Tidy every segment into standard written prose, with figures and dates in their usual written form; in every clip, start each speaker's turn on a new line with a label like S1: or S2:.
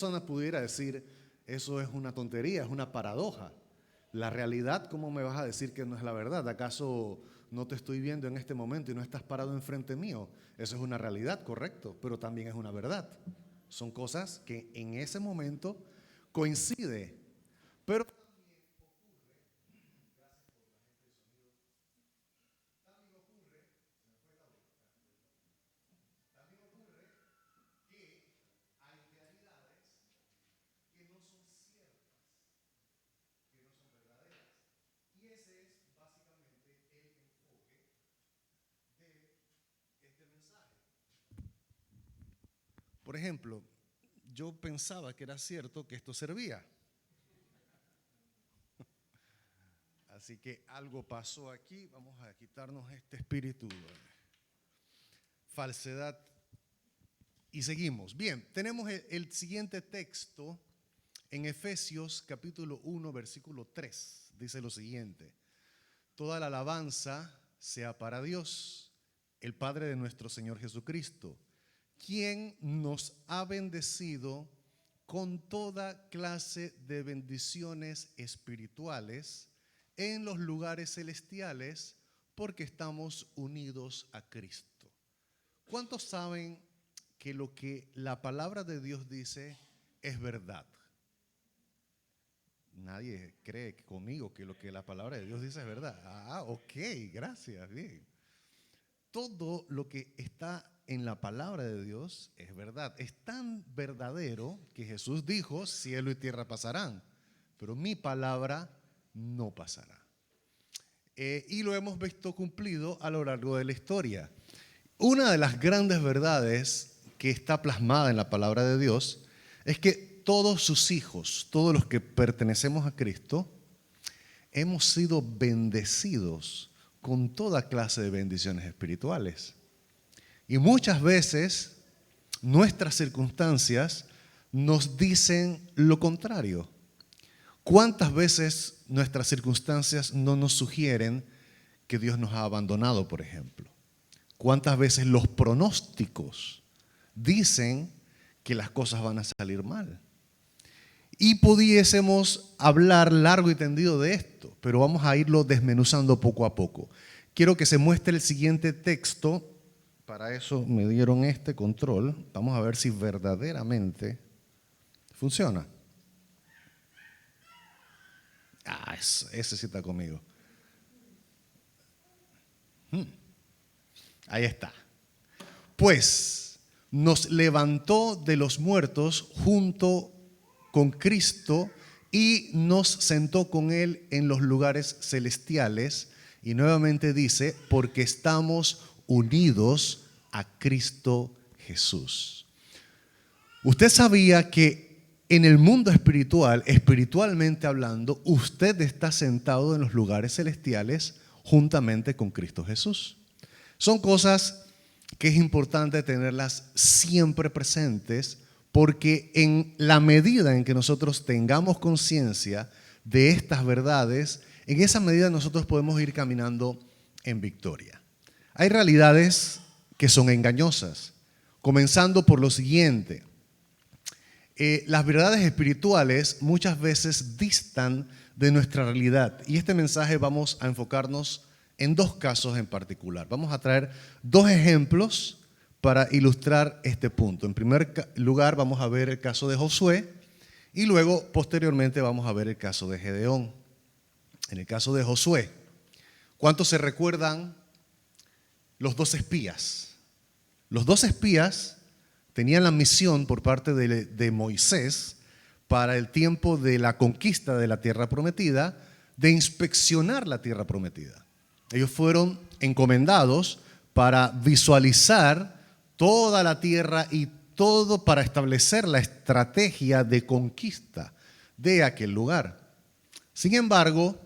S1: Persona pudiera decir, eso es una tontería, es una paradoja. La realidad, ¿cómo me vas a decir que no es la verdad? ¿Acaso no te estoy viendo en este momento y no estás parado enfrente mío? Eso es una realidad, correcto, pero también es una verdad. Son cosas que en ese momento coincide, pero por ejemplo, yo pensaba que era cierto que esto servía. Así que algo pasó aquí, vamos a quitarnos este espíritu de falsedad y seguimos. Bien, tenemos el siguiente texto en Efesios capítulo 1, versículo 3. Dice lo siguiente: toda la alabanza sea para Dios, el Padre de nuestro Señor Jesucristo, quien nos ha bendecido con toda clase de bendiciones espirituales en los lugares celestiales, porque estamos unidos a Cristo. ¿Cuántos saben que lo que la palabra de Dios dice es verdad? Nadie cree conmigo que lo que la palabra de Dios dice es verdad. Ah, ok, gracias, bien. Todo lo que está en la palabra de Dios es verdad. Es tan verdadero que Jesús dijo, cielo y tierra pasarán, pero mi palabra no pasará. Y lo hemos visto cumplido a lo largo de la historia. Una de las grandes verdades que está plasmada en la palabra de Dios es que todos sus hijos, todos los que pertenecemos a Cristo, hemos sido bendecidos con toda clase de bendiciones espirituales. Y muchas veces nuestras circunstancias nos dicen lo contrario. ¿Cuántas veces nuestras circunstancias no nos sugieren que Dios nos ha abandonado, por ejemplo? ¿Cuántas veces los pronósticos dicen que las cosas van a salir mal? Y pudiésemos hablar largo y tendido de esto, pero vamos a irlo desmenuzando poco a poco. Quiero que se muestre el siguiente texto. Para eso me dieron este control. Vamos a ver si verdaderamente funciona. Ah, ese sí está conmigo. Ahí está. Pues nos levantó de los muertos junto con Cristo y nos sentó con Él en los lugares celestiales. Y nuevamente dice, porque estamos unidos a Cristo Jesús. Usted sabía que en el mundo espiritual, espiritualmente hablando, usted está sentado en los lugares celestiales juntamente con Cristo Jesús. Son cosas que es importante tenerlas siempre presentes, porque en la medida en que nosotros tengamos conciencia de estas verdades, en esa medida nosotros podemos ir caminando en victoria. Hay realidades que son engañosas, comenzando por lo siguiente. Las verdades espirituales muchas veces distan de nuestra realidad, y este mensaje vamos a enfocarnos en dos casos en particular. Vamos a traer dos ejemplos para ilustrar este punto. En primer lugar vamos a ver el caso de Josué y luego posteriormente vamos a ver el caso de Gedeón. En el caso de Josué, ¿cuántos se recuerdan los dos espías? Los dos espías tenían la misión por parte de Moisés para el tiempo de la conquista de la tierra prometida, de inspeccionar la tierra prometida. Ellos fueron encomendados para visualizar toda la tierra y todo para establecer la estrategia de conquista de aquel lugar. Sin embargo,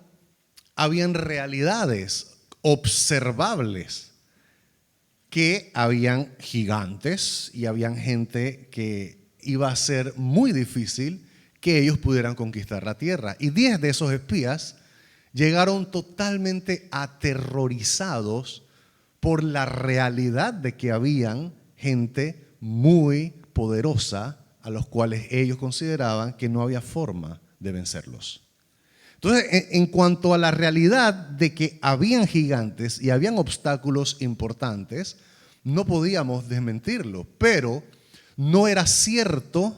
S1: habían realidades observables, que habían gigantes y habían gente que iba a ser muy difícil que ellos pudieran conquistar la tierra. Y 10 de esos espías llegaron totalmente aterrorizados por la realidad de que habían gente muy poderosa a los cuales ellos consideraban que no había forma de vencerlos. Entonces, en cuanto a la realidad de que habían gigantes y habían obstáculos importantes, no podíamos desmentirlo, pero no era cierto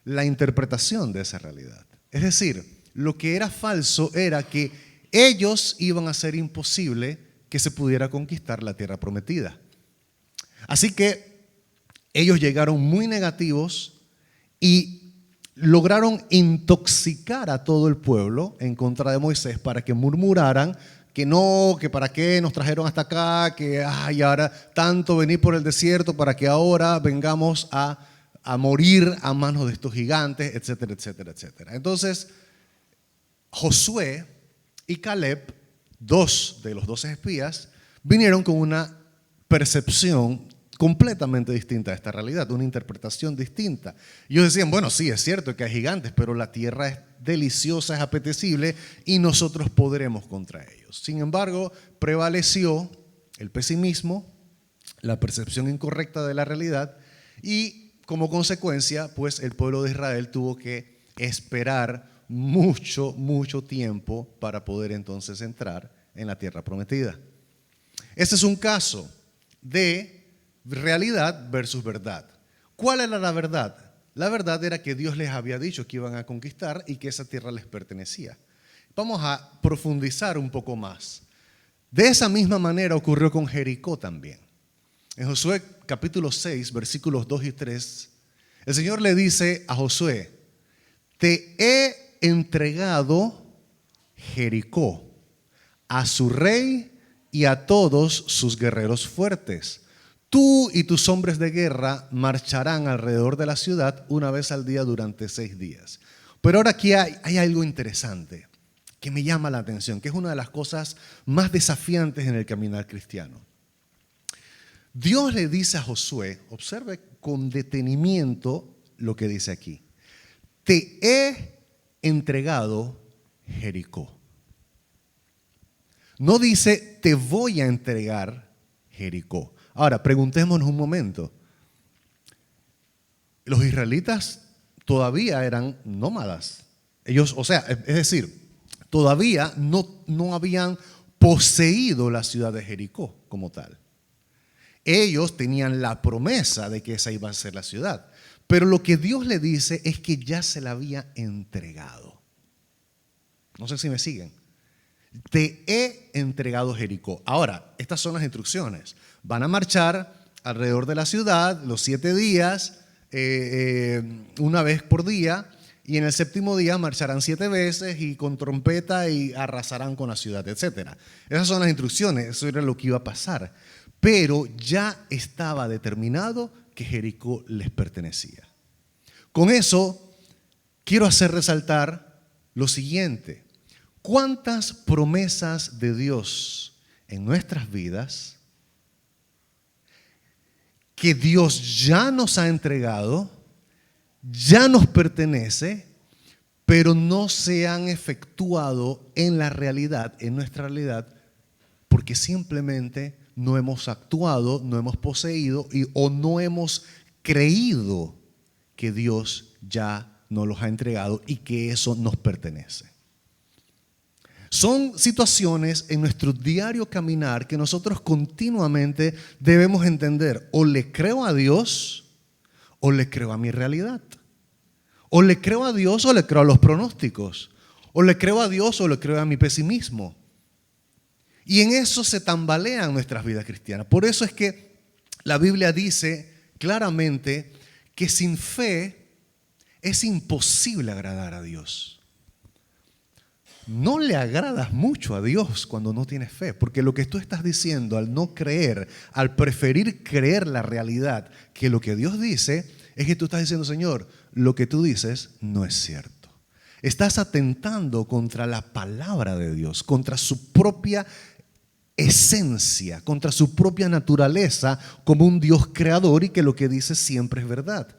S1: la interpretación de esa realidad. Es decir, lo que era falso era que ellos iban a hacer imposible que se pudiera conquistar la tierra prometida. Así que ellos llegaron muy negativos y lograron intoxicar a todo el pueblo en contra de Moisés para que murmuraran que no, que para qué nos trajeron hasta acá, que ay, ahora tanto venir por el desierto para que ahora vengamos a morir a manos de estos gigantes, etcétera, etcétera, etcétera. Entonces, Josué y Caleb, dos de los 12 espías, vinieron con una percepción completamente distinta de esta realidad, una interpretación distinta. Ellos decían, bueno, sí, es cierto que hay gigantes, pero la tierra es deliciosa, es apetecible y nosotros podremos contra ellos. Sin embargo, prevaleció el pesimismo, la percepción incorrecta de la realidad y como consecuencia, pues el pueblo de Israel tuvo que esperar mucho tiempo para poder entonces entrar en la tierra prometida. Este es un caso de realidad versus verdad. ¿Cuál era la verdad? La verdad era que Dios les había dicho que iban a conquistar y que esa tierra les pertenecía. Vamos a profundizar un poco más. De esa misma manera ocurrió con Jericó también. En Josué capítulo 6, versículos 2 y 3, el Señor le dice a Josué, te he entregado Jericó a su rey y a todos sus guerreros fuertes. Tú y tus hombres de guerra marcharán alrededor de la ciudad una vez al día durante 6 días. Pero ahora aquí hay algo interesante que me llama la atención, que es una de las cosas más desafiantes en el caminar cristiano. Dios le dice a Josué, observe con detenimiento lo que dice aquí, te he entregado Jericó. No dice te voy a entregar Jericó. Ahora, preguntémonos un momento. Los israelitas todavía eran nómadas. Ellos, o sea, es decir, todavía no habían poseído la ciudad de Jericó como tal. Ellos tenían la promesa de que esa iba a ser la ciudad. Pero lo que Dios le dice es que ya se la había entregado. No sé si me siguen. Te he entregado Jericó. Ahora, estas son las instrucciones. Van a marchar alrededor de la ciudad los 7 días, una vez por día, y en el 7º día marcharán 7 veces y con trompeta y arrasarán con la ciudad, etc. Esas son las instrucciones, eso era lo que iba a pasar. Pero ya estaba determinado que Jericó les pertenecía. Con eso, quiero hacer resaltar lo siguiente. ¿Cuántas promesas de Dios en nuestras vidas que Dios ya nos ha entregado, ya nos pertenece, pero no se han efectuado en la realidad, en nuestra realidad, porque simplemente no hemos actuado, no hemos poseído o no hemos creído que Dios ya nos los ha entregado y que eso nos pertenece? Son situaciones en nuestro diario caminar que nosotros continuamente debemos entender. O le creo a Dios o le creo a mi realidad. O le creo a Dios o le creo a los pronósticos. O le creo a Dios o le creo a mi pesimismo. Y en eso se tambalean nuestras vidas cristianas. Por eso es que la Biblia dice claramente que sin fe es imposible agradar a Dios. No le agradas mucho a Dios cuando no tienes fe, porque lo que tú estás diciendo al no creer, al preferir creer la realidad que lo que Dios dice, es que tú estás diciendo, Señor, lo que tú dices no es cierto. Estás atentando contra la palabra de Dios, contra su propia esencia, contra su propia naturaleza como un Dios creador y que lo que dice siempre es verdad.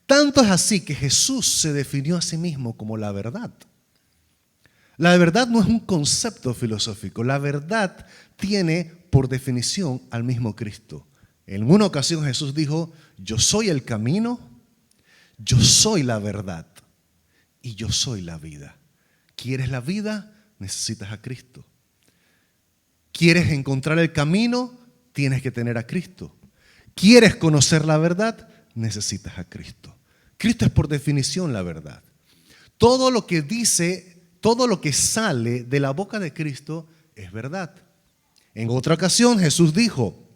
S1: Tanto es así que Jesús se definió a sí mismo como la verdad. La verdad no es un concepto filosófico. La verdad tiene por definición al mismo Cristo. En una ocasión Jesús dijo, yo soy el camino, yo soy la verdad y yo soy la vida. ¿Quieres la vida? Necesitas a Cristo. ¿Quieres encontrar el camino? Tienes que tener a Cristo. ¿Quieres conocer la verdad? Necesitas a Cristo. Cristo es por definición la verdad. Todo lo que dice, todo lo que sale de la boca de Cristo es verdad. En otra ocasión Jesús dijo,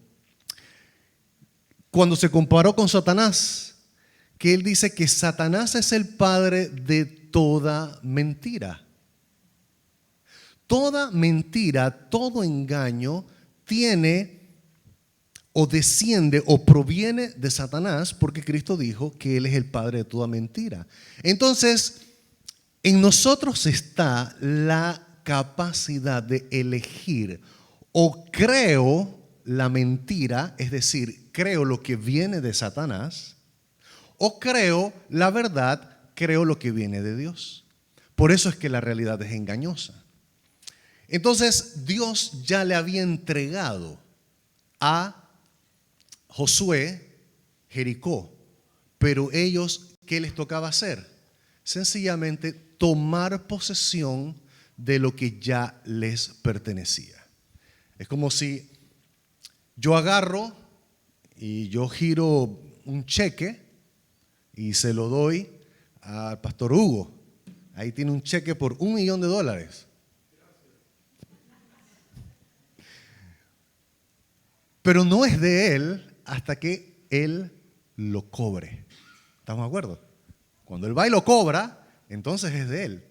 S1: cuando se comparó con Satanás, que él dice que Satanás es el padre de toda mentira. Toda mentira, todo engaño tiene o desciende o proviene de Satanás, porque Cristo dijo que Él es el padre de toda mentira. Entonces, en nosotros está la capacidad de elegir: o creo la mentira, es decir, creo lo que viene de Satanás, o creo la verdad, creo lo que viene de Dios. Por eso es que la realidad es engañosa. Entonces Dios ya le había entregado a Josué Jericó, pero ellos, ¿qué les tocaba hacer? Sencillamente tomar posesión de lo que ya les pertenecía. Es como si yo agarro y yo giro un cheque y se lo doy al pastor Hugo. Ahí tiene un cheque por $1 millón. Pero no es de él hasta que él lo cobre. ¿Estamos de acuerdo? Cuando él va y lo cobra, entonces es de él.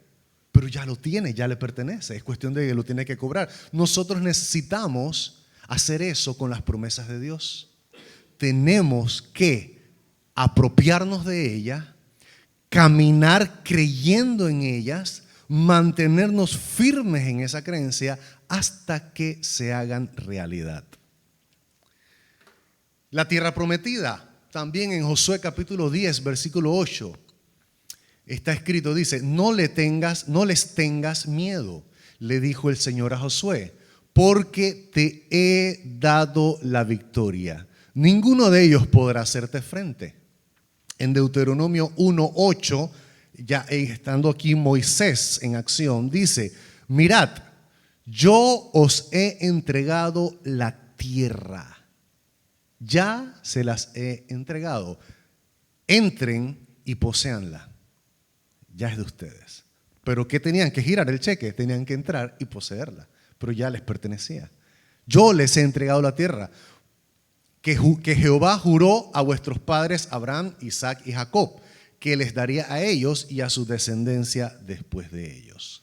S1: Pero ya lo tiene, ya le pertenece. Es cuestión de que lo tiene que cobrar. Nosotros necesitamos hacer eso con las promesas de Dios. Tenemos que apropiarnos de ellas, caminar creyendo en ellas, mantenernos firmes en esa creencia hasta que se hagan realidad. La tierra prometida, también en Josué capítulo 10, versículo 8, está escrito, dice, no les tengas miedo, le dijo el Señor a Josué, porque te he dado la victoria. Ninguno de ellos podrá hacerte frente. En Deuteronomio 1:8, ya estando aquí Moisés en acción, dice, mirad, yo os he entregado la tierra. Ya se las he entregado. Entren y poséanla. Ya es de ustedes. Pero ¿qué tenían? Que girar el cheque. Tenían que entrar y poseerla. Pero ya les pertenecía. Yo les he entregado la tierra que Jehová juró a vuestros padres Abraham, Isaac y Jacob, que les daría a ellos y a su descendencia después de ellos.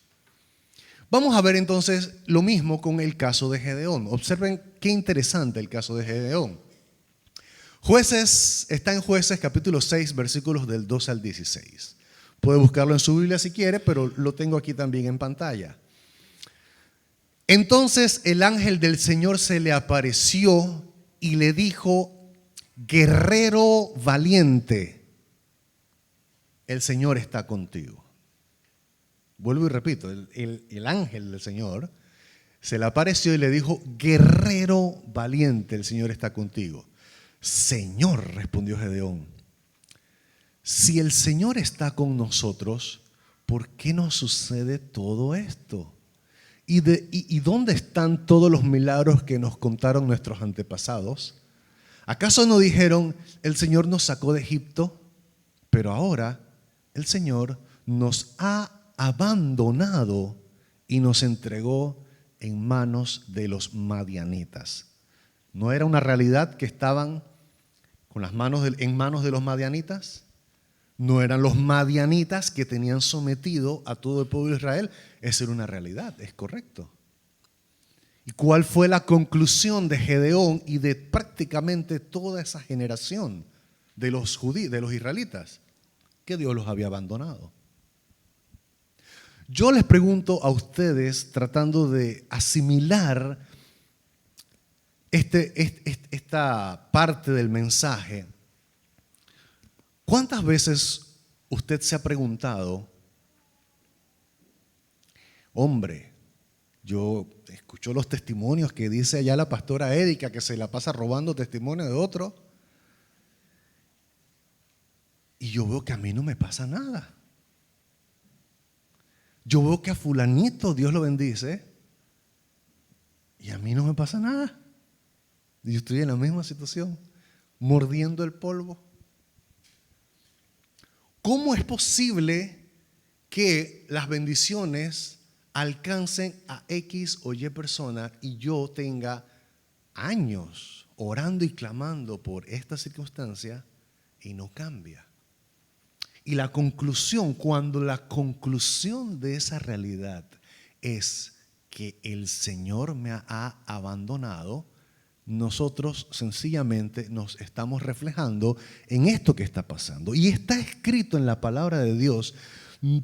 S1: Vamos a ver entonces lo mismo con el caso de Gedeón. Observen qué interesante el caso de Gedeón. Está en Jueces capítulo 6, versículos del 12 al 16. Puede buscarlo en su Biblia si quiere, pero lo tengo aquí también en pantalla. Entonces el ángel del Señor se le apareció y le dijo, guerrero valiente, el Señor está contigo. Vuelvo y repito, el ángel del Señor se le apareció y le dijo, guerrero valiente, el Señor está contigo. Señor, respondió Gedeón, si el Señor está con nosotros, ¿por qué nos sucede todo esto? ¿Y dónde están todos los milagros que nos contaron nuestros antepasados? ¿Acaso no dijeron, el Señor nos sacó de Egipto, pero ahora el Señor nos ha abandonado y nos entregó en manos de los madianitas? ¿No era una realidad que estaban con las manos en manos de los madianitas? No eran los madianitas que tenían sometido a todo el pueblo de Israel. Esa era una realidad, es correcto. ¿Y cuál fue la conclusión de Gedeón y de prácticamente toda esa generación de los judíos, de los israelitas? Que Dios los había abandonado. Yo les pregunto a ustedes, tratando de asimilar esta parte del mensaje, ¿cuántas veces usted se ha preguntado, hombre, yo escucho los testimonios que dice allá la pastora Erika, que se la pasa robando testimonio de otro, y yo veo que a mí no me pasa nada. Yo veo que a fulanito Dios lo bendice y a mí no me pasa nada. Yo estoy en la misma situación, mordiendo el polvo. ¿Cómo es posible que las bendiciones alcancen a X o Y persona y yo tenga años orando y clamando por esta circunstancia y no cambia? Y la conclusión, cuando la conclusión de esa realidad es que el Señor me ha abandonado, nosotros sencillamente nos estamos reflejando en esto que está pasando. Y está escrito en la palabra de Dios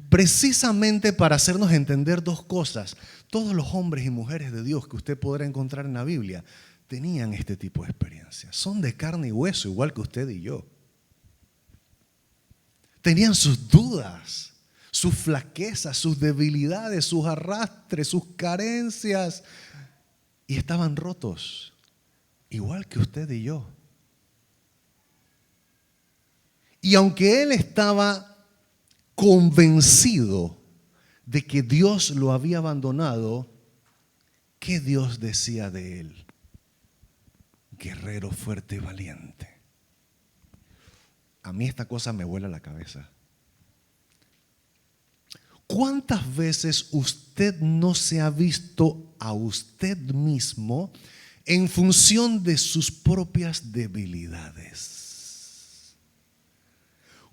S1: precisamente para hacernos entender dos cosas. Todos los hombres y mujeres de Dios que usted podrá encontrar en la Biblia tenían este tipo de experiencias. Son de carne y hueso, igual que usted y yo. Tenían sus dudas, sus flaquezas, sus debilidades, sus arrastres, sus carencias, y estaban rotos, igual que usted y yo. Y aunque él estaba convencido de que Dios lo había abandonado, ¿qué Dios decía de él? Guerrero fuerte y valiente. A mí esta cosa me vuela la cabeza. ¿Cuántas veces usted no se ha visto a usted mismo en función de sus propias debilidades?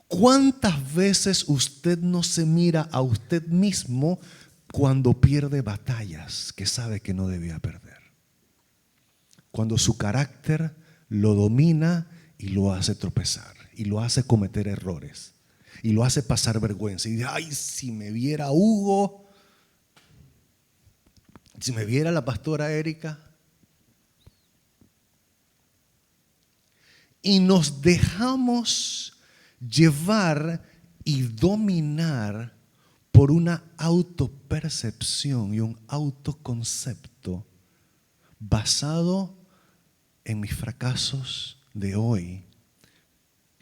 S1: ¿Cuántas veces usted no se mira a usted mismo cuando pierde batallas que sabe que no debía perder? Cuando su carácter lo domina y lo hace tropezar, y lo hace cometer errores, y lo hace pasar vergüenza. Y dice, ay, si me viera Hugo, si me viera la pastora Erika. Y nos dejamos llevar y dominar por una autopercepción y un autoconcepto basado en mis fracasos de hoy.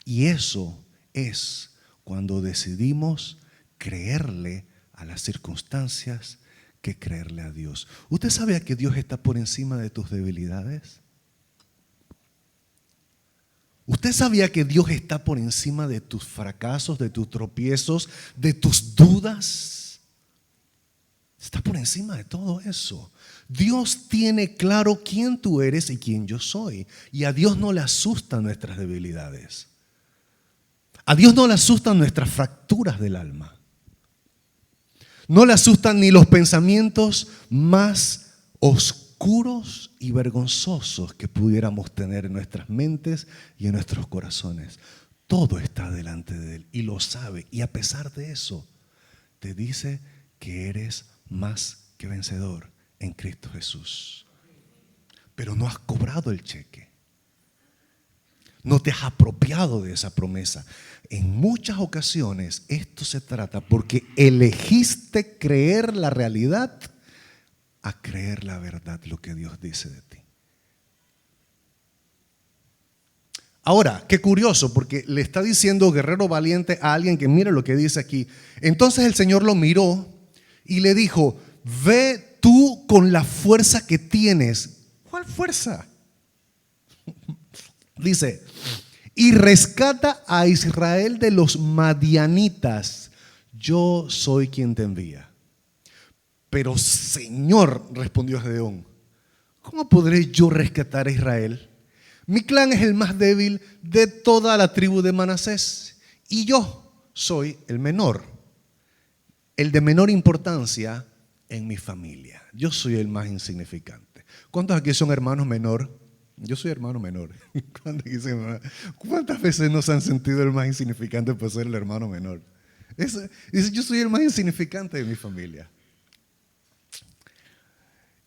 S1: Y eso es cuando decidimos creerle a las circunstancias que creerle a Dios. ¿Usted sabía que Dios está por encima de tus debilidades? ¿Usted sabía que Dios está por encima de tus fracasos, de tus tropiezos, de tus dudas? Está por encima de todo eso. Dios tiene claro quién tú eres y quién yo soy. Y a Dios no le asustan nuestras debilidades. A Dios no le asustan nuestras fracturas del alma. No le asustan ni los pensamientos más oscuros y vergonzosos que pudiéramos tener en nuestras mentes y en nuestros corazones. Todo está delante de Él y lo sabe. Y a pesar de eso, te dice que eres más que vencedor en Cristo Jesús. Pero no has cobrado el cheque. No te has apropiado de esa promesa. En muchas ocasiones esto se trata porque elegiste creer la realidad a creer la verdad, lo que Dios dice de ti. Ahora, qué curioso, porque le está diciendo guerrero valiente a alguien que mira lo que dice aquí. Entonces el Señor lo miró y le dijo, ve tú con la fuerza que tienes. ¿Cuál fuerza? Dice, y rescata a Israel de los madianitas. Yo soy quien te envía. Pero Señor, respondió Gedeón, ¿cómo podré yo rescatar a Israel? Mi clan es el más débil de toda la tribu de Manasés y yo soy el menor, el de menor importancia en mi familia. Yo soy el más insignificante. ¿Cuántos aquí son hermanos menor? Yo soy hermano menor. ¿Cuántas veces no se han sentido el más insignificante por ser el hermano menor? Dice, yo soy el más insignificante de mi familia.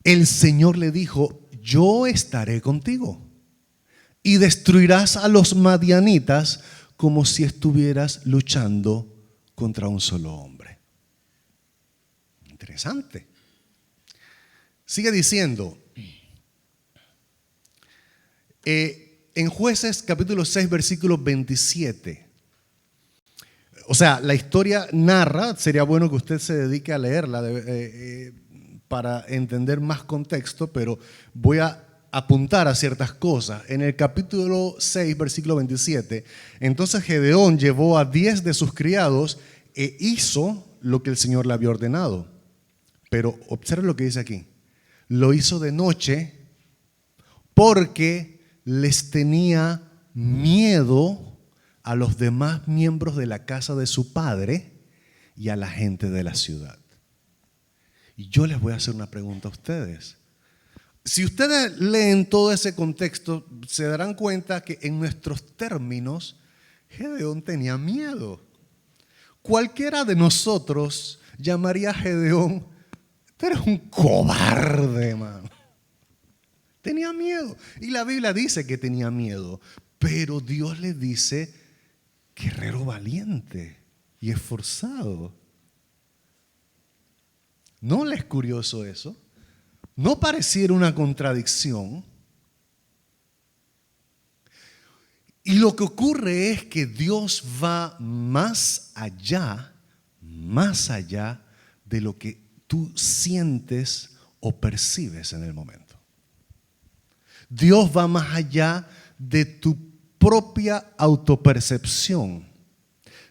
S1: El Señor le dijo, yo estaré contigo y destruirás a los madianitas como si estuvieras luchando contra un solo hombre. Interesante. Sigue diciendo, en Jueces capítulo 6 versículo 27, O sea, la historia narra, sería bueno que usted se dedique a leerla para entender más contexto, pero voy a apuntar a ciertas cosas. En el capítulo 6, versículo 27, entonces Gedeón llevó a 10 de sus criados e hizo lo que el Señor le había ordenado. Pero observe lo que dice aquí. Lo hizo de noche porque les tenía miedo a los demás miembros de la casa de su padre y a la gente de la ciudad. Y yo les voy a hacer una pregunta a ustedes. Si ustedes leen todo ese contexto, se darán cuenta que en nuestros términos, Gedeón tenía miedo. Cualquiera de nosotros llamaría a Gedeón, tú eres un cobarde, man. Tenía miedo. Y la Biblia dice que tenía miedo, pero Dios le dice, guerrero valiente y esforzado. ¿No les es curioso eso? ¿No pareciera una contradicción? Y lo que ocurre es que Dios va más allá de lo que tú sientes o percibes en el momento. Dios va más allá de tu propia autopercepción,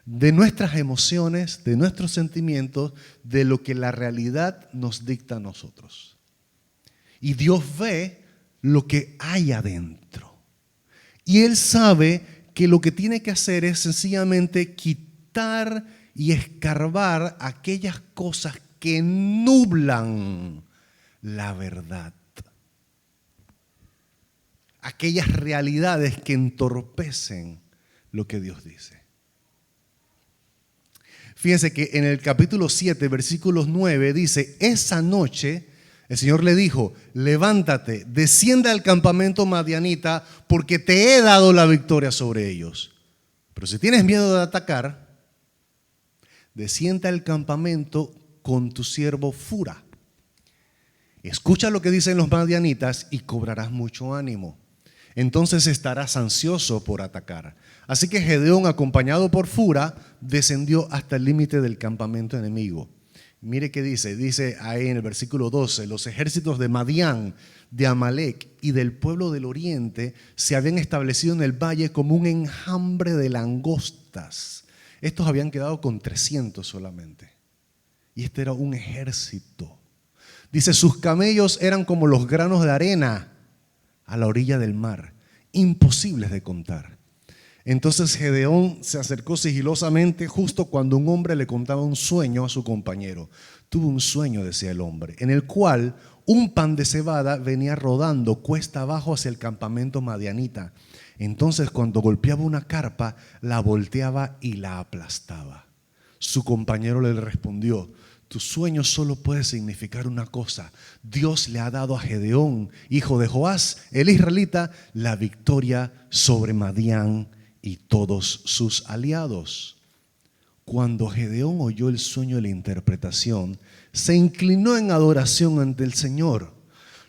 S1: de nuestras emociones, de nuestros sentimientos, de lo que la realidad nos dicta a nosotros. Y Dios ve lo que hay adentro. Y Él sabe que lo que tiene que hacer es sencillamente quitar y escarbar aquellas cosas que nublan la verdad. Aquellas realidades que entorpecen lo que Dios dice. Fíjense que en el capítulo 7, versículos 9 dice, esa noche el Señor le dijo, levántate, descienda al campamento madianita porque te he dado la victoria sobre ellos. Pero si tienes miedo de atacar, descienda al campamento con tu siervo Fura. Escucha lo que dicen los madianitas y cobrarás mucho ánimo. Entonces estarás ansioso por atacar. Así que Gedeón, acompañado por Fura, descendió hasta el límite del campamento enemigo. Mire qué dice ahí en el versículo 12, los ejércitos de Madián, de Amalek y del pueblo del oriente se habían establecido en el valle como un enjambre de langostas. Estos habían quedado con 300 solamente. Y este era un ejército. Dice, sus camellos eran como los granos de arena a la orilla del mar, imposibles de contar. Entonces Gedeón se acercó sigilosamente justo cuando un hombre le contaba un sueño a su compañero. Tuve un sueño, decía el hombre, en el cual un pan de cebada venía rodando cuesta abajo hacia el campamento madianita. Entonces cuando golpeaba una carpa, la volteaba y la aplastaba. Su compañero le respondió, tu sueño solo puede significar una cosa. Dios le ha dado a Gedeón, hijo de Joás, el israelita, la victoria sobre Madián y todos sus aliados. Cuando Gedeón oyó el sueño y la interpretación, se inclinó en adoración ante el Señor.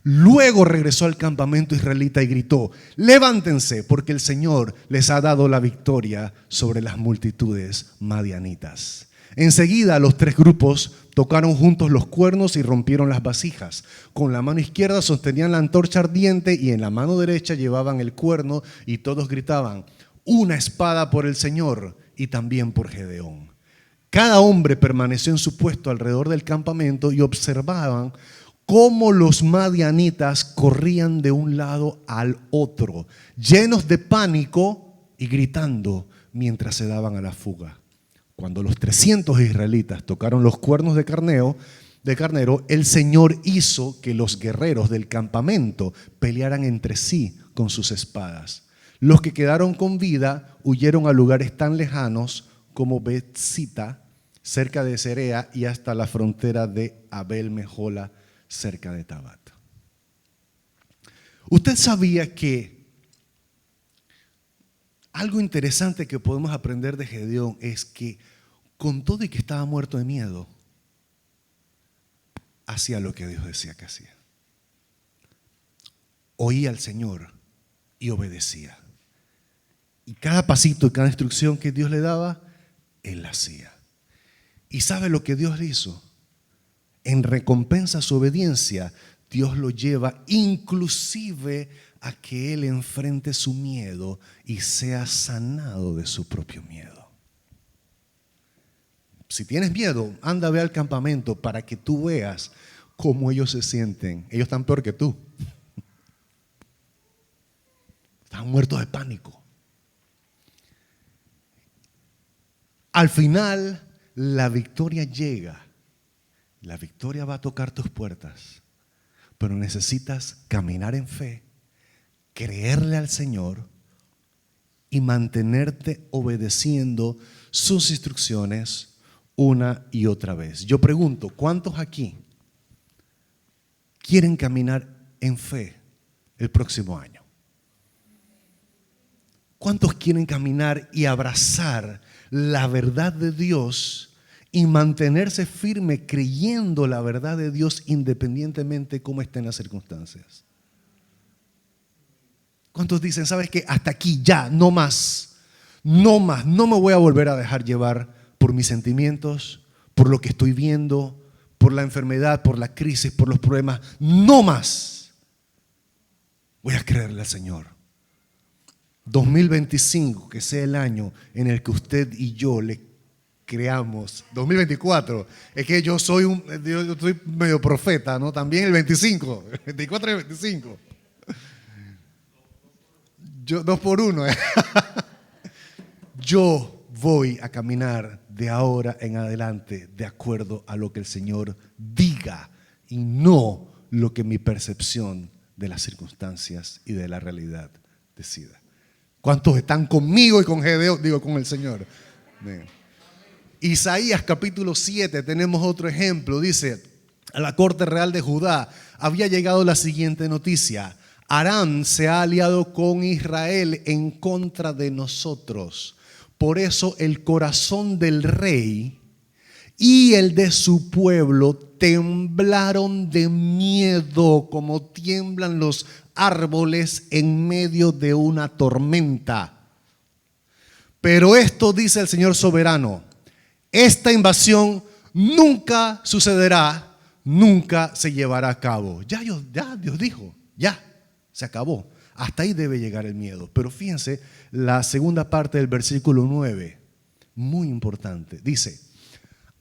S1: Luego regresó al campamento israelita y gritó, levántense porque el Señor les ha dado la victoria sobre las multitudes madianitas. Enseguida los tres grupos tocaron juntos los cuernos y rompieron las vasijas. Con la mano izquierda sostenían la antorcha ardiente y en la mano derecha llevaban el cuerno y todos gritaban, una espada por el Señor y también por Gedeón. Cada hombre permaneció en su puesto alrededor del campamento y observaban cómo los madianitas corrían de un lado al otro, llenos de pánico y gritando mientras se daban a la fuga. Cuando los 300 israelitas tocaron los cuernos de carnero, el Señor hizo que los guerreros del campamento pelearan entre sí con sus espadas. Los que quedaron con vida huyeron a lugares tan lejanos como Betzita, cerca de Cerea, y hasta la frontera de Abel Mejola, cerca de Tabat. ¿Usted sabía que algo interesante que podemos aprender de Gedeón es que con todo y que estaba muerto de miedo, hacía lo que Dios decía que hacía? Oía al Señor y obedecía. Y cada pasito y cada instrucción que Dios le daba, él hacía. ¿Y sabe lo que Dios hizo? En recompensa a su obediencia, Dios lo lleva inclusive a que él enfrente su miedo y sea sanado de su propio miedo. Si tienes miedo, anda a ver al campamento para que tú veas cómo ellos se sienten. Ellos están peor que tú. Están muertos de pánico. Al final, la victoria llega. La victoria va a tocar tus puertas. Pero necesitas caminar en fe, creerle al Señor y mantenerte obedeciendo sus instrucciones una y otra vez. Yo pregunto, ¿cuántos aquí quieren caminar en fe el próximo año? ¿Cuántos quieren caminar y abrazar la verdad de Dios y mantenerse firme creyendo la verdad de Dios independientemente de cómo estén las circunstancias? ¿Cuántos dicen, sabes qué? Hasta aquí, ya, no más, no más, no me voy a volver a dejar llevar por mis sentimientos, por lo que estoy viendo, por la enfermedad, por la crisis, por los problemas, no más. Voy a creerle al Señor. 2025, que sea el año en el que usted y yo le creamos. 2024, es que yo soy medio profeta, ¿no? También el 25, el 24 y el 25. Yo, 2 por 1. Yo voy a caminar de ahora en adelante de acuerdo a lo que el Señor diga y no lo que mi percepción de las circunstancias y de la realidad decida. ¿Cuántos están conmigo y con Gedeón? Digo, con el Señor. Bien. Isaías capítulo 7, tenemos otro ejemplo. Dice, a la corte real de Judá había llegado la siguiente noticia: Aram se ha aliado con Israel en contra de nosotros. Por eso el corazón del rey y el de su pueblo temblaron de miedo, como tiemblan los árboles en medio de una tormenta. Pero esto dice el Señor soberano: esta invasión nunca sucederá, nunca se llevará a cabo. Ya Dios dijo, ya, se acabó. Hasta ahí debe llegar el miedo. Pero fíjense la segunda parte del versículo 9, muy importante. Dice,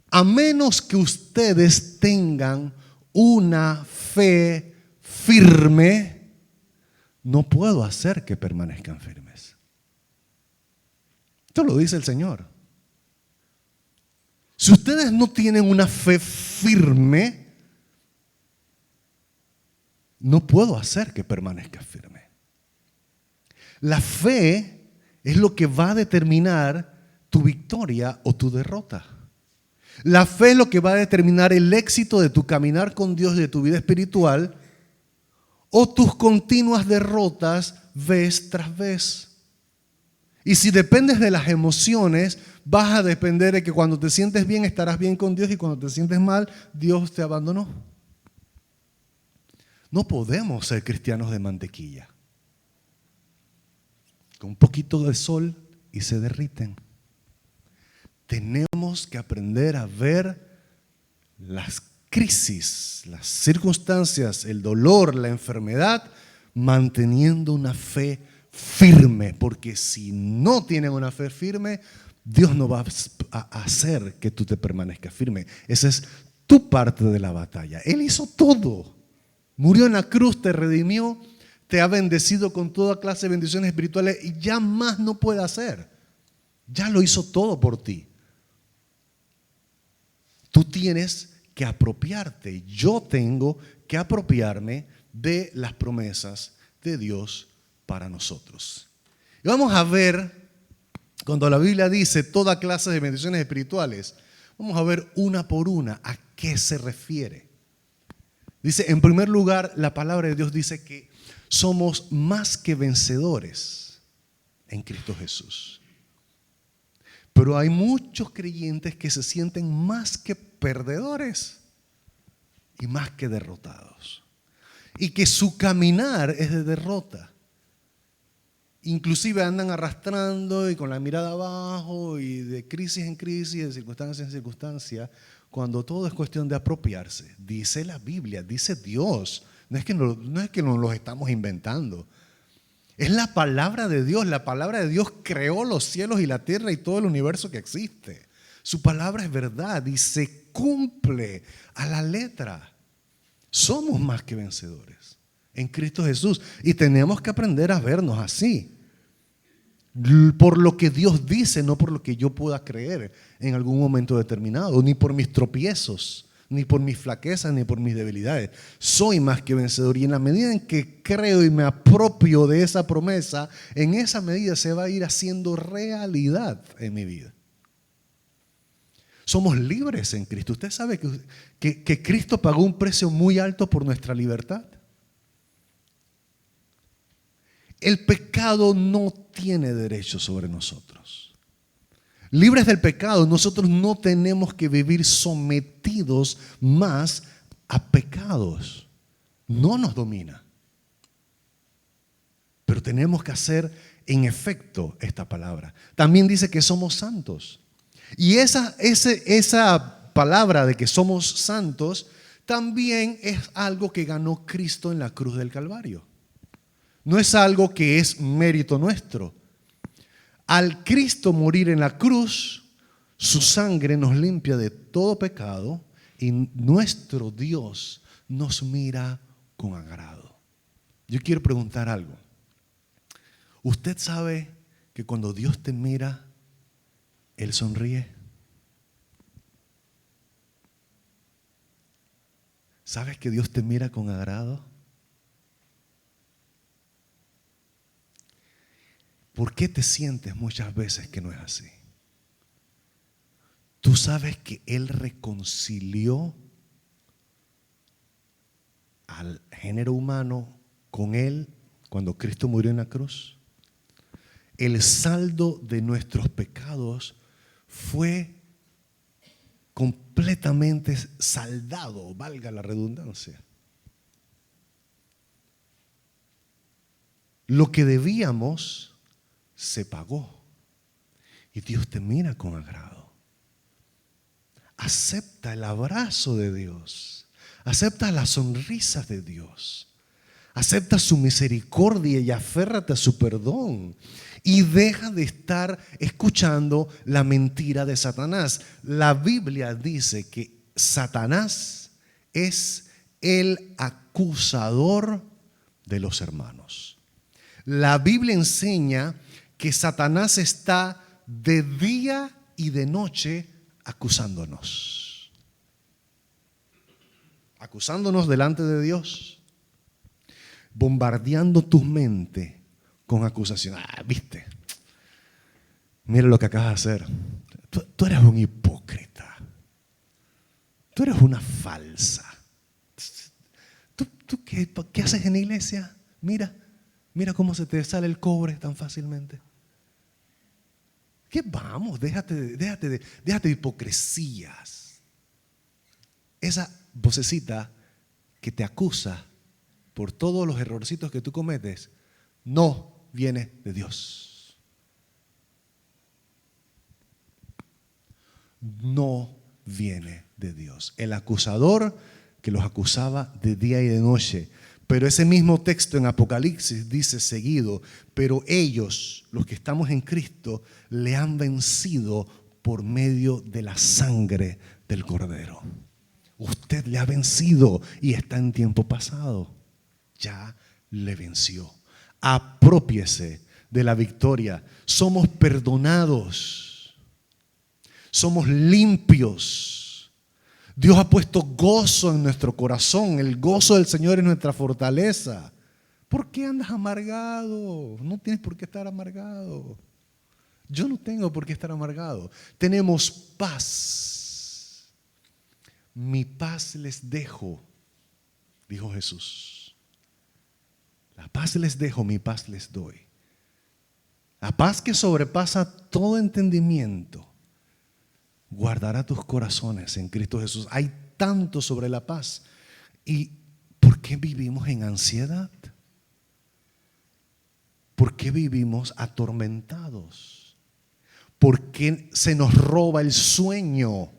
S1: a menos que ustedes tengan una fe firme, no puedo hacer que permanezcan firmes. Esto lo dice el Señor. Si ustedes no tienen una fe firme, no puedo hacer que permanezca firme. La fe es lo que va a determinar tu victoria o tu derrota. La fe es lo que va a determinar el éxito de tu caminar con Dios y de tu vida espiritual o tus continuas derrotas vez tras vez. Y si dependes de las emociones, vas a depender de que cuando te sientes bien estarás bien con Dios y cuando te sientes mal, Dios te abandonó. No podemos ser cristianos de mantequilla. Con un poquito de sol y se derriten. Tenemos que aprender a ver las crisis, las circunstancias, el dolor, la enfermedad, manteniendo una fe firme. Porque si no tienen una fe firme, Dios no va a hacer que tú te permanezcas firme. Esa es tu parte de la batalla. Él hizo todo. Murió en la cruz, te redimió, te ha bendecido con toda clase de bendiciones espirituales y ya más no puede hacer. Ya lo hizo todo por ti. Tú tienes que apropiarte. Yo tengo que apropiarme de las promesas de Dios para nosotros. Y vamos a ver, cuando la Biblia dice toda clase de bendiciones espirituales, vamos a ver una por una a qué se refiere. Dice, en primer lugar, la palabra de Dios dice que somos más que vencedores en Cristo Jesús. Pero hay muchos creyentes que se sienten más que perdedores y más que derrotados. Y que su caminar es de derrota. inclusive andan arrastrando y con la mirada abajo y de crisis en crisis, de circunstancia en circunstancia, cuando todo es cuestión de apropiarse. Dice la Biblia, dice Dios, no es que nos los estamos inventando. Es la palabra de Dios. La palabra de Dios creó los cielos y la tierra y todo el universo que existe. Su palabra es verdad y se cumple a la letra. Somos más que vencedores en Cristo Jesús y tenemos que aprender a vernos así. Por lo que Dios dice, no por lo que yo pueda creer en algún momento determinado, ni por mis tropiezos, ni por mis flaquezas, ni por mis debilidades. Soy más que vencedor y en la medida en que creo y me apropio de esa promesa, en esa medida se va a ir haciendo realidad en mi vida. Somos libres en Cristo. Usted sabe que Cristo pagó un precio muy alto por nuestra libertad. El pecado no tiene derecho sobre nosotros. Libres del pecado, nosotros no tenemos que vivir sometidos más a pecados. No nos domina. Pero tenemos que hacer en efecto esta palabra. También dice que somos santos. Y esa palabra de que somos santos también es algo que ganó Cristo en la cruz del Calvario. No es algo que es mérito nuestro. Al Cristo morir en la cruz, su sangre nos limpia de todo pecado y nuestro Dios nos mira con agrado. Yo quiero preguntar algo. ¿Usted sabe que cuando Dios te mira, Él sonríe? ¿Sabes que Dios te mira con agrado? ¿Por qué te sientes muchas veces que no es así? ¿Tú sabes que Él reconcilió al género humano con Él cuando Cristo murió en la cruz? El saldo de nuestros pecados fue completamente saldado, valga la redundancia. Lo que debíamos se pagó y Dios te mira con agrado. Acepta el abrazo de Dios, acepta las sonrisas de Dios, acepta su misericordia y aférrate a su perdón y deja de estar escuchando la mentira de Satanás. La Biblia dice que Satanás es el acusador de los hermanos. La Biblia enseña que Satanás está de día y de noche acusándonos. Acusándonos delante de Dios. Bombardeando tu mente con acusaciones. ¿Viste? Mira lo que acabas de hacer. Tú eres un hipócrita. Tú eres una falsa. ¿Tú qué haces en la iglesia? Mira cómo se te sale el cobre tan fácilmente. ¿Qué vamos? Déjate de hipocresías. Esa vocecita que te acusa por todos los errorcitos que tú cometes, no viene de Dios. No viene de Dios. El acusador que los acusaba de día y de noche. Pero ese mismo texto en Apocalipsis dice seguido, pero ellos, los que estamos en Cristo, le han vencido por medio de la sangre del Cordero. Usted le ha vencido y está en tiempo pasado. Ya le venció. Aprópiese de la victoria. Somos perdonados. Somos limpios. Dios ha puesto gozo en nuestro corazón. El gozo del Señor es nuestra fortaleza. ¿Por qué andas amargado? No tienes por qué estar amargado. Yo no tengo por qué estar amargado. Tenemos paz. Mi paz les dejo, dijo Jesús. La paz les dejo, mi paz les doy. La paz que sobrepasa todo entendimiento guardará tus corazones en Cristo Jesús. Hay tanto sobre la paz. ¿Y por qué vivimos en ansiedad? ¿Por qué vivimos atormentados? ¿Por qué se nos roba el sueño?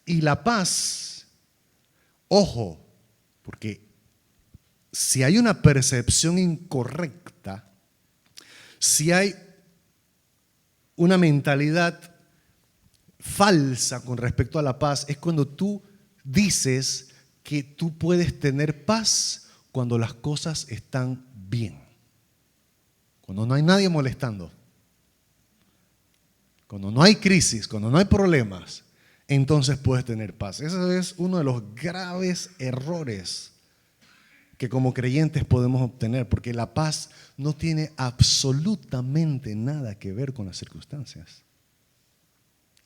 S1: Y la paz, ojo, porque si hay una percepción incorrecta, si hay una mentalidad falsa con respecto a la paz, es cuando tú dices que tú puedes tener paz cuando las cosas están bien, cuando no hay nadie molestando, cuando no hay crisis, cuando no hay problemas, entonces puedes tener paz. Ese es uno de los graves errores que como creyentes podemos obtener, porque la paz no tiene absolutamente nada que ver con las circunstancias.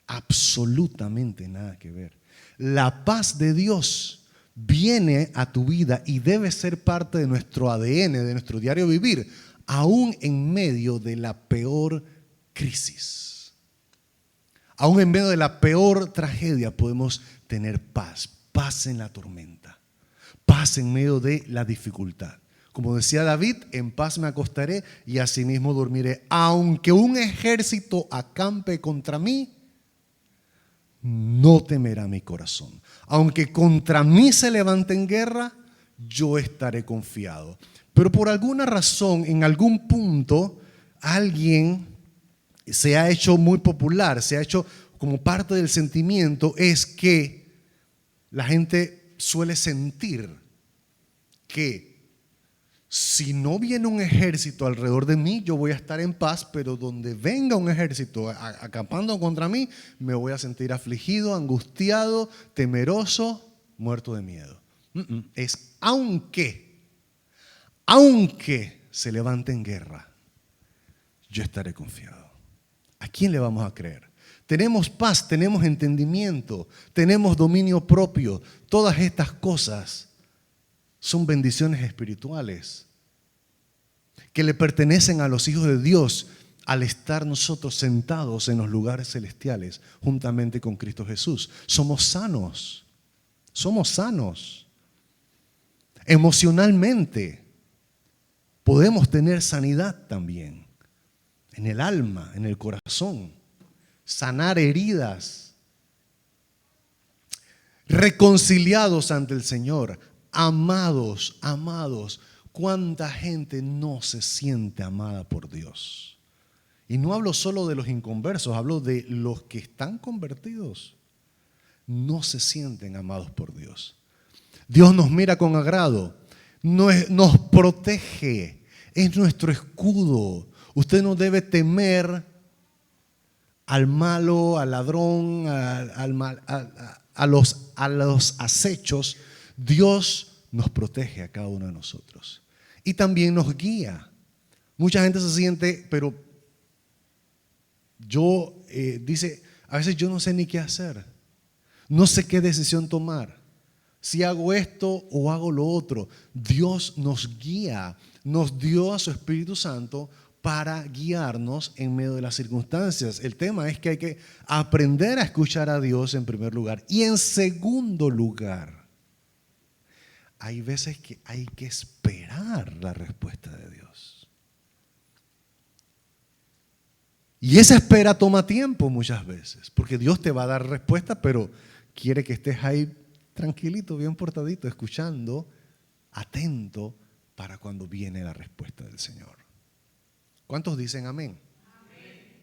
S1: Absolutamente nada que ver. La paz de Dios viene a tu vida y debe ser parte de nuestro ADN, de nuestro diario vivir, aún en medio de la peor crisis. Aún en medio de la peor tragedia podemos tener paz, paz en la tormenta, paz en medio de la dificultad. Como decía David, en paz me acostaré y asimismo dormiré. Aunque un ejército acampe contra mí, no temerá mi corazón. Aunque contra mí se levante en guerra, yo estaré confiado. Pero por alguna razón, en algún punto, alguien se ha hecho muy popular, se ha hecho como parte del sentimiento, es que la gente suele sentir que si no viene un ejército alrededor de mí, yo voy a estar en paz, pero donde venga un ejército acampando contra mí, me voy a sentir afligido, angustiado, temeroso, muerto de miedo. Es aunque se levante en guerra, yo estaré confiado. ¿A quién le vamos a creer? Tenemos paz, tenemos entendimiento, tenemos dominio propio. Todas estas cosas son bendiciones espirituales que le pertenecen a los hijos de Dios al estar nosotros sentados en los lugares celestiales juntamente con Cristo Jesús. Somos sanos. Emocionalmente podemos tener sanidad también en el alma, en el corazón, sanar heridas, reconciliados ante el Señor, amados. ¿Cuánta gente no se siente amada por Dios? Y no hablo solo de los inconversos, hablo de los que están convertidos. No se sienten amados por Dios. Dios nos mira con agrado, nos protege, es nuestro escudo. Usted no debe temer al malo, al ladrón, a los acechos. Dios nos protege a cada uno de nosotros. Y también nos guía. Mucha gente se siente, pero dice, a veces yo no sé ni qué hacer. No sé qué decisión tomar. Si hago esto o hago lo otro. Dios nos guía. Nos dio a su Espíritu Santo para guiarnos en medio de las circunstancias. El tema es que hay que aprender a escuchar a Dios en primer lugar. Y en segundo lugar, hay veces que hay que esperar la respuesta de Dios. Y esa espera toma tiempo muchas veces, porque Dios te va a dar respuesta, pero quiere que estés ahí tranquilito, bien portadito, escuchando, atento para cuando viene la respuesta del Señor. ¿Cuántos dicen amén? Amén.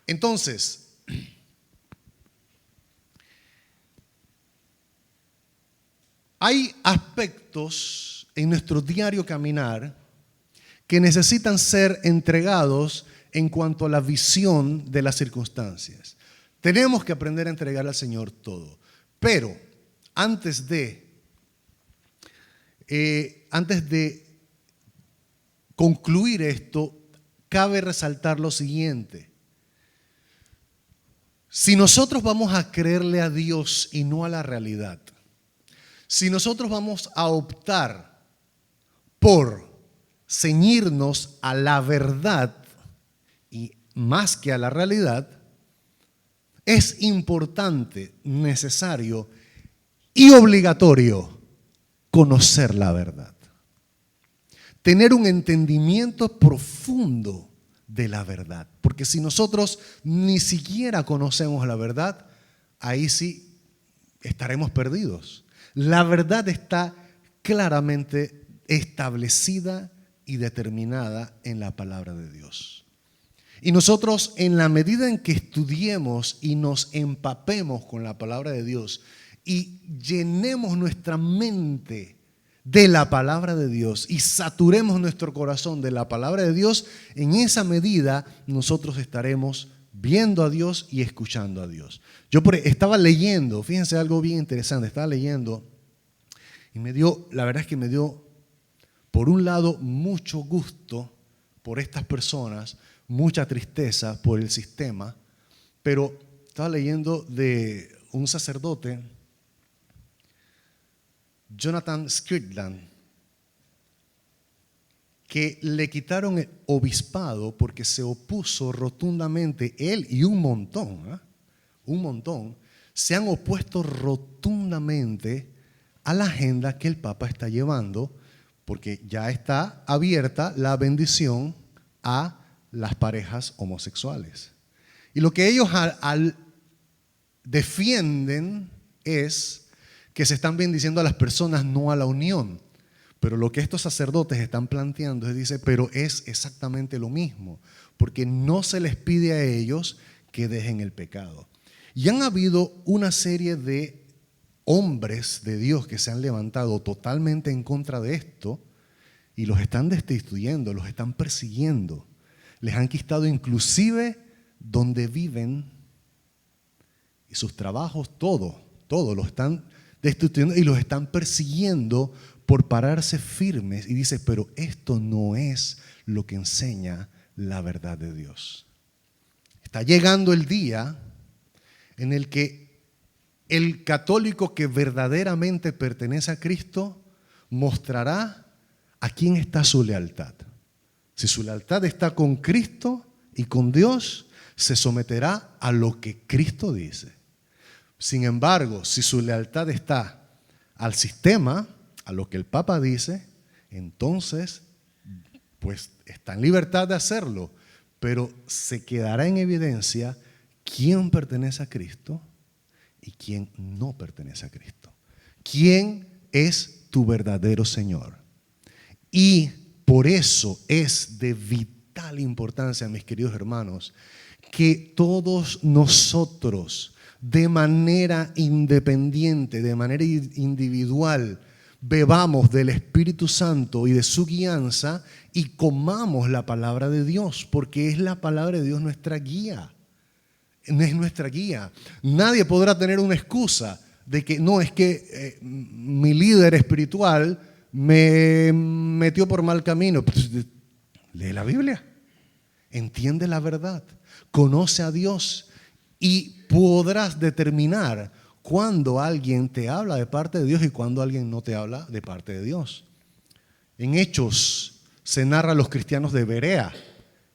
S1: Entonces, hay aspectos en nuestro diario caminar que necesitan ser entregados en cuanto a la visión de las circunstancias. Tenemos que aprender a entregar al Señor todo. Pero antes de concluir esto, cabe resaltar lo siguiente. Si nosotros vamos a creerle a Dios y no a la realidad, si nosotros vamos a optar por ceñirnos a la verdad y más que a la realidad, es importante, necesario y obligatorio conocer la verdad. Tener un entendimiento profundo de la verdad. Porque si nosotros ni siquiera conocemos la verdad, ahí sí estaremos perdidos. La verdad está claramente establecida y determinada en la palabra de Dios. Y nosotros, en la medida en que estudiemos y nos empapemos con la palabra de Dios y llenemos nuestra mente de la palabra de Dios y saturemos nuestro corazón de la palabra de Dios, en esa medida nosotros estaremos viendo a Dios y escuchando a Dios. Yo estaba leyendo, fíjense algo bien interesante, estaba leyendo y la verdad es que me dio, por un lado, mucho gusto por estas personas, mucha tristeza por el sistema, pero estaba leyendo de un sacerdote, Jonathan Strickland, que le quitaron el obispado porque se opuso rotundamente, él y un montón, se han opuesto rotundamente a la agenda que el Papa está llevando, porque ya está abierta la bendición a las parejas homosexuales. Y lo que ellos defienden es que se están bendiciendo a las personas, no a la unión. Pero lo que estos sacerdotes están planteando es, dice, pero es exactamente lo mismo, porque no se les pide a ellos que dejen el pecado. Y han habido una serie de hombres de Dios que se han levantado totalmente en contra de esto y los están destituyendo, los están persiguiendo. Les han quitado inclusive donde viven y sus trabajos, todo los están destituyendo y los están persiguiendo por pararse firmes. Y dice, pero esto no es lo que enseña la verdad de Dios. Está llegando el día en el que el católico que verdaderamente pertenece a Cristo mostrará a quién está su lealtad. Si su lealtad está con Cristo y con Dios, se someterá a lo que Cristo dice. Sin embargo, si su lealtad está al sistema, a lo que el Papa dice, entonces, pues está en libertad de hacerlo, pero se quedará en evidencia quién pertenece a Cristo y quién no pertenece a Cristo. ¿Quién es tu verdadero Señor? Y por eso es de vital importancia, mis queridos hermanos, que todos nosotros, de manera independiente, de manera individual, bebamos del Espíritu Santo y de su guianza y comamos la palabra de Dios, porque es la palabra de Dios nuestra guía. Es nuestra guía. Nadie podrá tener una excusa de que no, es que mi líder espiritual me metió por mal camino. Pues, lee la Biblia, entiende la verdad, conoce a Dios y podrás determinar cuando alguien te habla de parte de Dios y cuando alguien no te habla de parte de Dios. En Hechos se narra a los cristianos de Berea.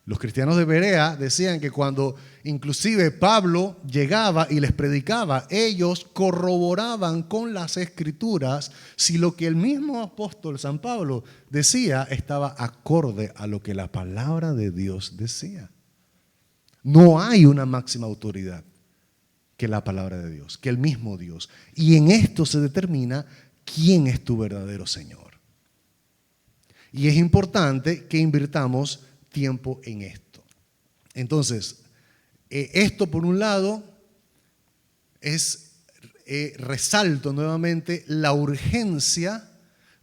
S1: Los cristianos de Berea decían que cuando inclusive Pablo llegaba y les predicaba, ellos corroboraban con las escrituras si lo que el mismo apóstol San Pablo decía estaba acorde a lo que la palabra de Dios decía. No hay una máxima autoridad que la palabra de Dios, que el mismo Dios. Y en esto se determina quién es tu verdadero Señor. Y es importante que invirtamos tiempo en esto. Entonces, esto por un lado resalto nuevamente la urgencia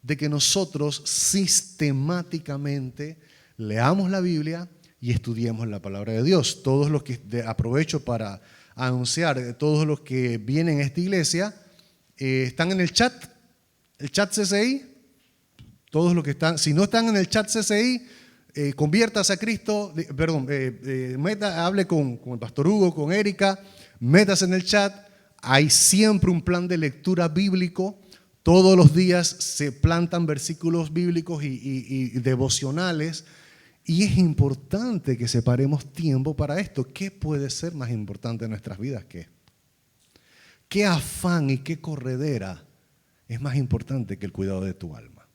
S1: de que nosotros sistemáticamente leamos la Biblia y estudiemos la palabra de Dios. Todos los que aprovecho para anunciar, todos los que vienen a esta iglesia, están en el chat CCI. Todos los que están, si no están en el chat CCI, conviértase a Cristo, hable con el pastor Hugo, con Erika, métase en el chat. Hay siempre un plan de lectura bíblico. Todos los días se plantan versículos bíblicos y devocionales. Y es importante que separemos tiempo para esto. ¿Qué puede ser más importante en nuestras vidas que esto? ¿Qué afán y qué corredera es más importante que el cuidado de tu alma.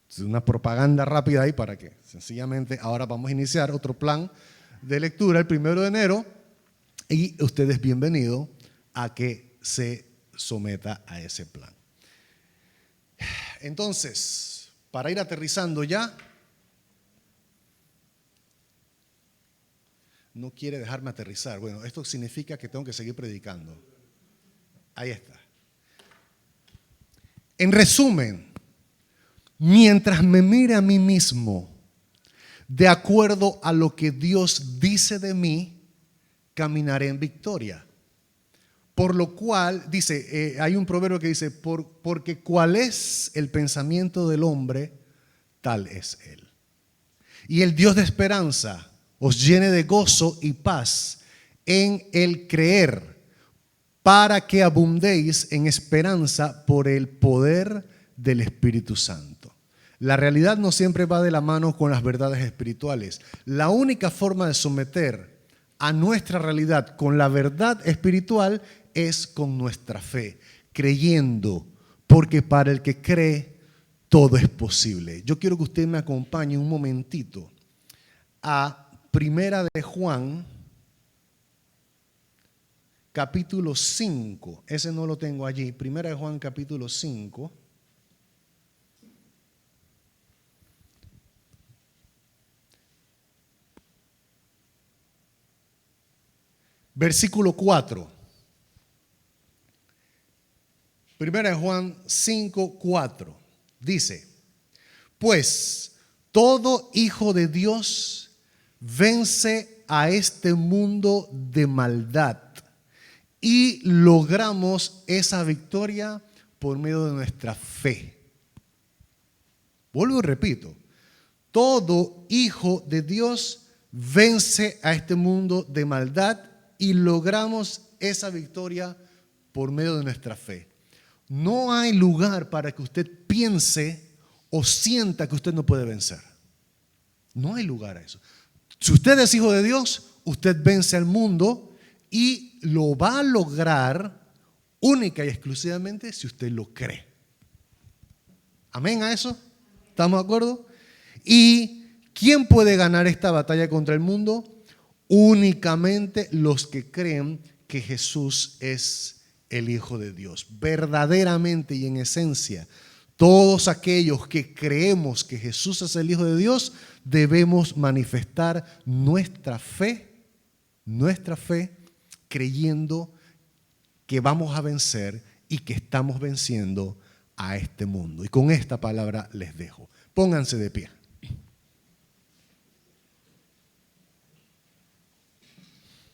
S1: Es una propaganda rápida ahí para que sencillamente ahora vamos a iniciar otro plan de lectura el 1 de enero y usted es bienvenido a que se someta a ese plan. Entonces, para ir aterrizando ya, no quiere dejarme aterrizar. Bueno, esto significa que tengo que seguir predicando. Ahí está. En resumen, mientras me mire a mí mismo, de acuerdo a lo que Dios dice de mí, caminaré en victoria. Por lo cual, dice, hay un proverbio que dice, porque cuál es el pensamiento del hombre, tal es él. Y el Dios de esperanza os llene de gozo y paz en el creer, para que abundéis en esperanza por el poder del Espíritu Santo. La realidad no siempre va de la mano con las verdades espirituales. La única forma de someter a nuestra realidad con la verdad espiritual es con nuestra fe, creyendo, porque para el que cree todo es posible. Yo quiero que usted me acompañe un momentito a Primera de Juan, capítulo 5. Ese no lo tengo allí. Primera de Juan, capítulo 5. Versículo 4. Primera de Juan 5, 4. Dice, pues todo hijo de Dios vence a este mundo de maldad y logramos esa victoria por medio de nuestra fe. Vuelvo y repito, todo hijo de Dios vence a este mundo de maldad y logramos esa victoria por medio de nuestra fe. No hay lugar para que usted piense o sienta que usted no puede vencer. No hay lugar a eso. Si usted es hijo de Dios, usted vence al mundo y lo va a lograr única y exclusivamente si usted lo cree. ¿Amén a eso? ¿Estamos de acuerdo? ¿Y quién puede ganar esta batalla contra el mundo? Únicamente los que creen que Jesús es el Hijo de Dios. Verdaderamente y en esencia, todos aquellos que creemos que Jesús es el Hijo de Dios, debemos manifestar nuestra fe, creyendo que vamos a vencer y que estamos venciendo a este mundo. Y con esta palabra les dejo. Pónganse de pie.